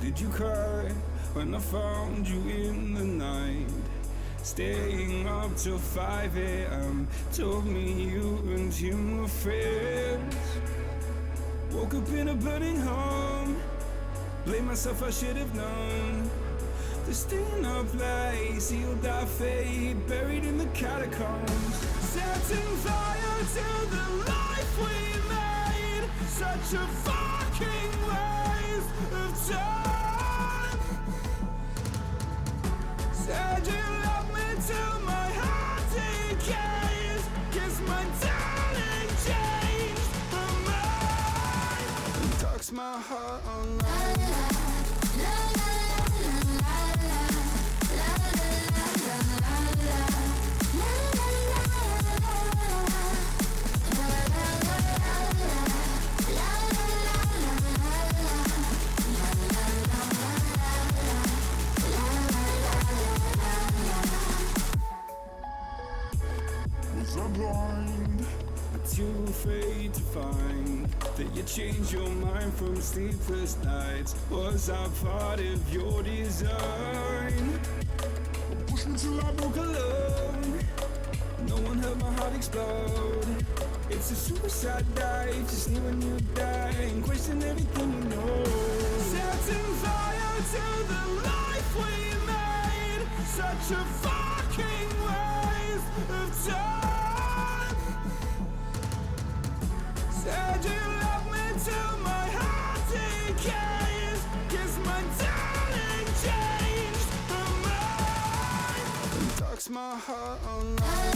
Did you cry when I found you in the night? Staying up till 5 a.m. Told me you and him were friends. Woke up in a burning home. Blame myself, I should have known. To stay in a place, sealed our fate, buried in the catacombs. Setting fire to the life we made. Such a fucking waste of time. Said you love me till my heart decays. Guess my darling changed her mind. And talks my heart online. Too afraid to find that you changed your mind from sleepless nights. Was I part of your design? Push me till I broke alone. No one heard my heart explode. It's a suicide dive, just knew when you die and question everything you know. Setting fire to the life we made. Such a fucking waste of time. Said you love me till my heart decays. Guess my darling changed her mind. And talks my heart online.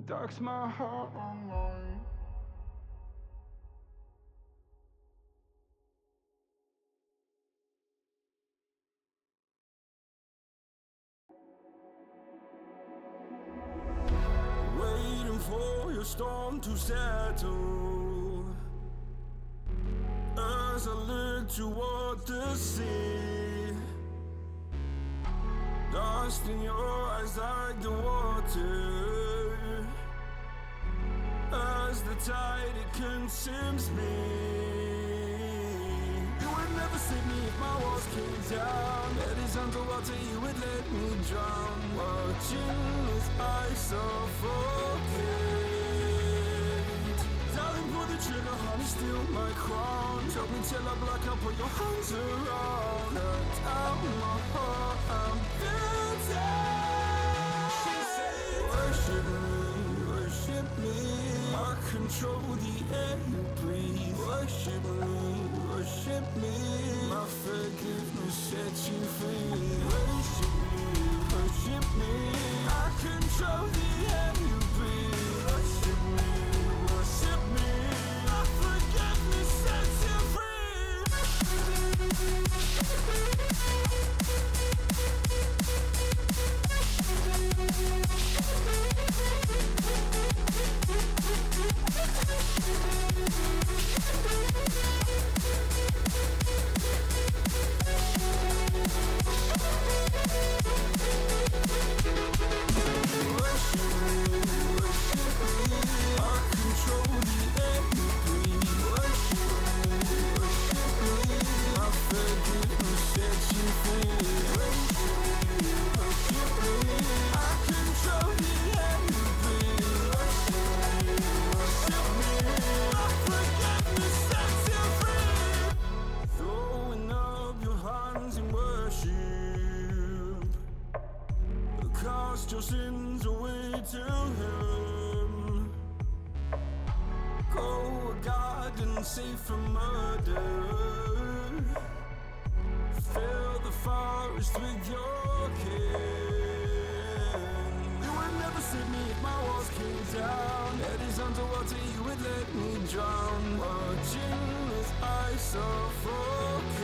Darks my heart online. Waiting for your storm to settle as I look toward the sea. Dust in your eyes like the water. As the tide, it consumes me. You would never save me if my walls came down. Head is underwater, you would let me drown. Watching as I suffocate. Darling, pull the trigger, honey, steal my crown. Choke me till I black out, put your hands around. Hurt out my heart, I'm guilty. She said, worship me. I control the air you breathe. Worship me. My forgiveness sets you free. Worship me. I control the air you breathe. Worship me. My forgiveness sets you free. Cast your sins away to hell. Oh, a garden safe from murder. Fill the forest with your kin. You would never save me if my walls came down. Head is underwater, you would let me drown. Watching as I suffocate.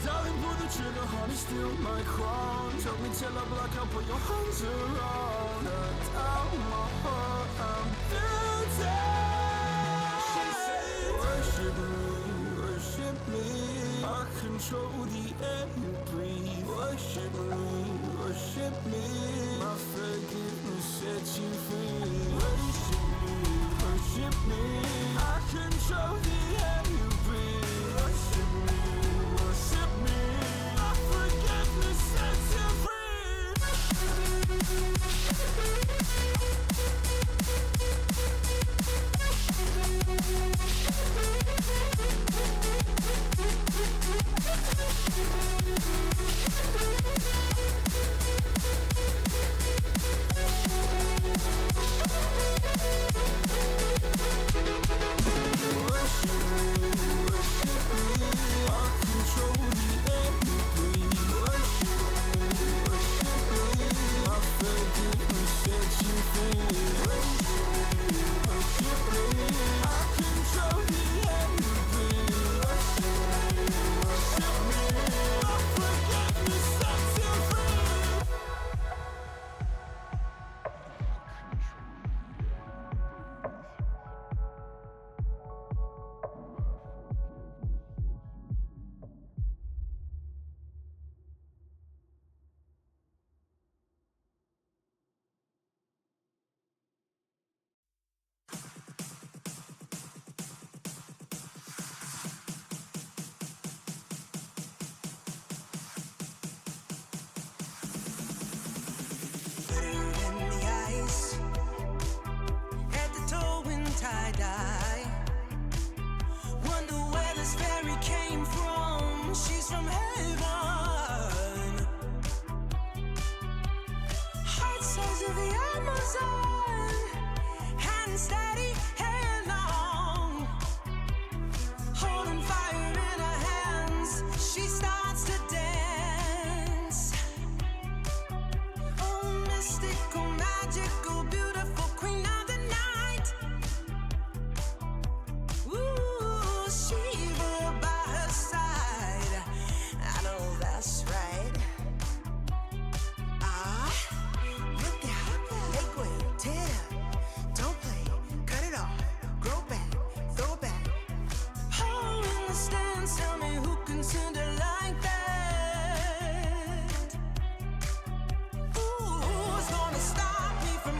Darling, pull the trigger, honey, steal my crown. Choke me till I black out, put your hands around. Out my heart, I'm guilty. She said, worship me, I control the air you breathe. Worship me, my forgiveness sets you free. Worship me, I control the air you breathe. Worship me, my forgiveness sets you free. From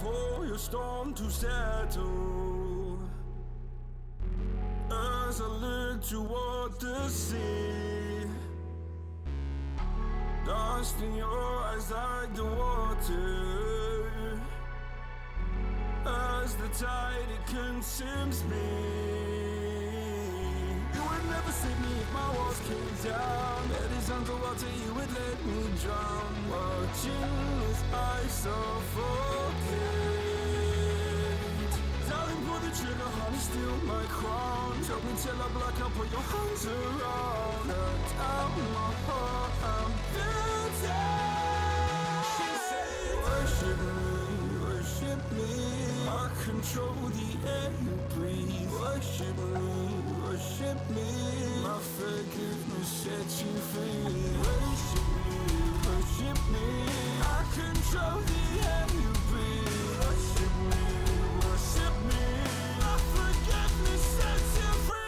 for your storm to settle. As I look toward the sea, dust in your eyes like the water. As the tide, it consumes me. You would never save me if my walls came down. Head is underwater, you would let me drown. Watching as I suffocate. Darling, pull the trigger, honey, steal my crown. Choke me till I black out, put your hands around. Cut out my heart, I'm guilty. She said, worship me, I control the air you breathe. Worship me, my forgiveness sets you free. Worship me, I control the air you breathe. Worship me, my forgiveness sets you free.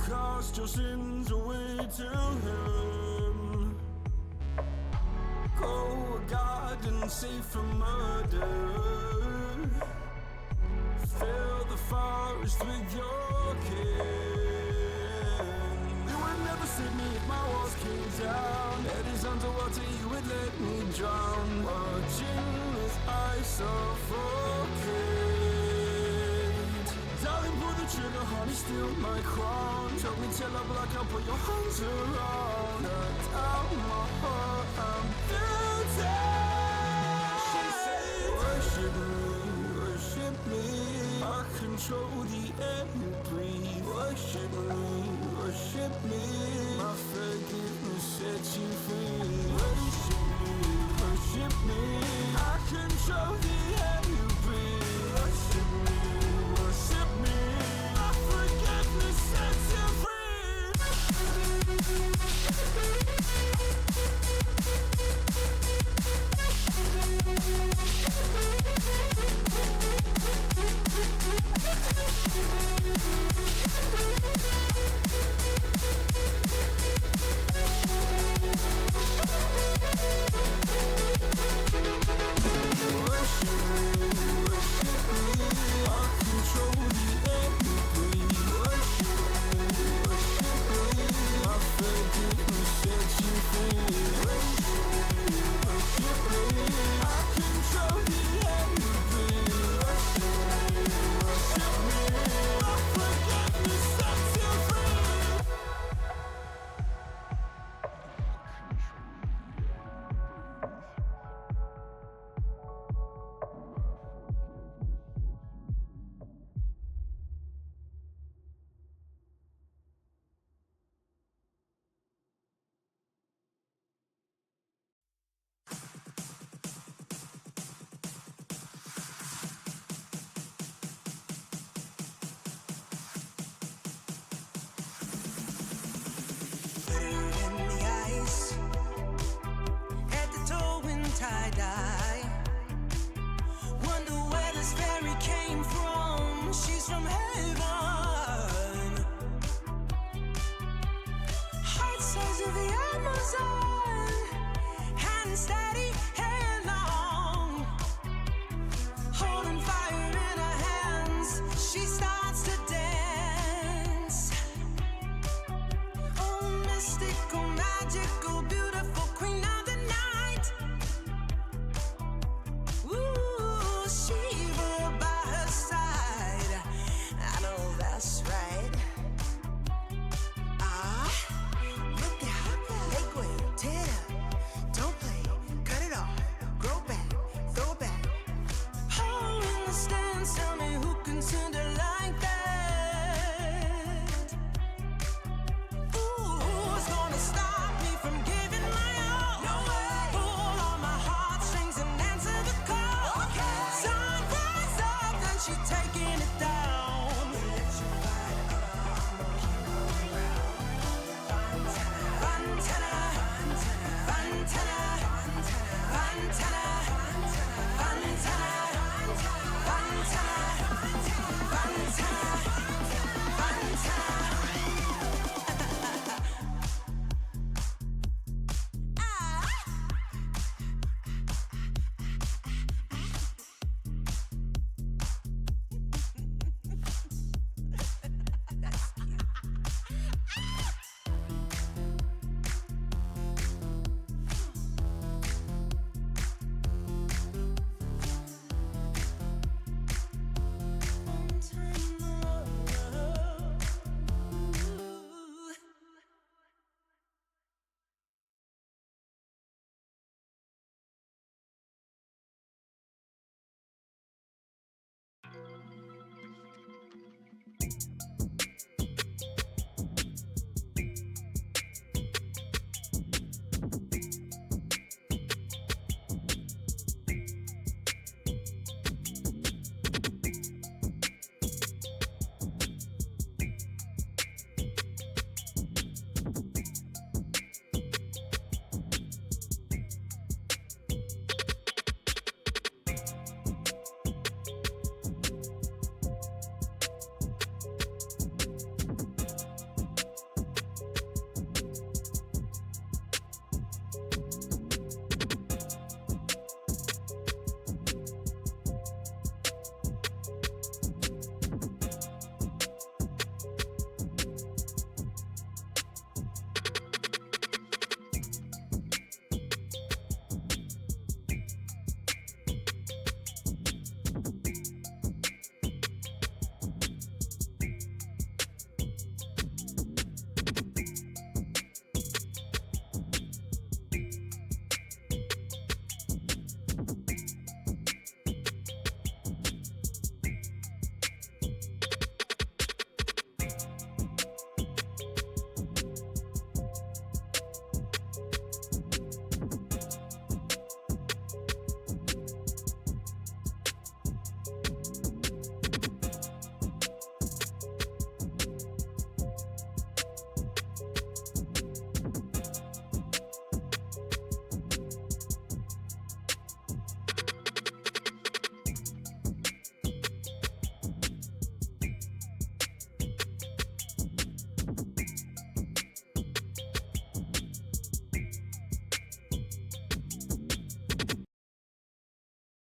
Cast your sins away to Him. Go a garden safe from murder. Fill the forest with your kin. You would never save me if my walls came down. Head is underwater, you would let me drown. Watching as I suffocate. Darling, pull the trigger, honey, steal my crown. Choke me till I black out, put your hands around. Cut out my heart, I'm guilty. She said, worship me, I control the air you breathe. Worship me, my forgiveness sets you free. Worship me, I control the air you breathe. Worship me, my forgiveness sets you free. Mystical, magical, beautiful queen of the night.